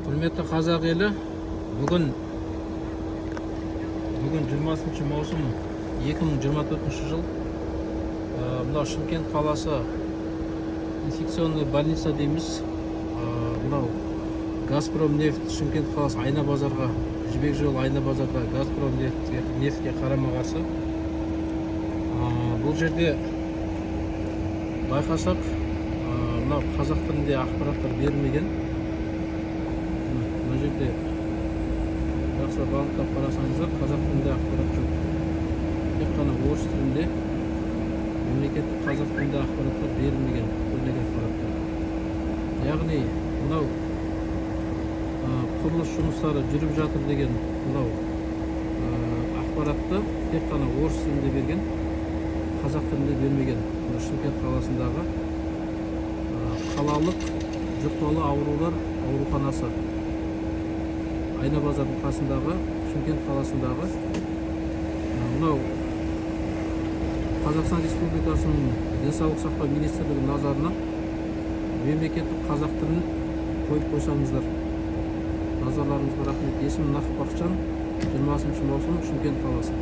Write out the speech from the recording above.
Құрметті қазақ елі, бүгін 20 маусым 2024 жыл. Мынау Шымкент қаласы инфекционный больница дейміз. Мынау Газпром нефт Шымкент қаласы Айна базарға, Жібек жолы Айна базарға Газпром нефтке қарама-қарсы. Бұл жерде байқасақ, мынау қазақ тілінде ақпараттар берілмеген. Мына жерде жақсы бағыттап қарасаңыздар, қазақ тілінде ақпарат жоқ. Тек қана орыс тілінде, мемлекеттік қазақ тілінде ақпараттар берілмеген, көптеген ақпараттар. Яғни мынау құрылыс жұмыстары жүріп жатыр деген мынау ақпаратты тек қана орыс тілінде берген, қазақ тілінде бермеген. Шымкент қаласындағы қалалық жұқпалы аурулар ауруханасы, Айна базардың қасындағы Шымкент қаласындағы мынау Қазақстан Республикасының денсаулық сақтау министрлігі назарына мемлекеттік қазақ тілін қойып қойсаңыздар. Назарларыңызға рахмет. Есімім Нақып Бақытжан, 20 маусым Шымкент қаласы.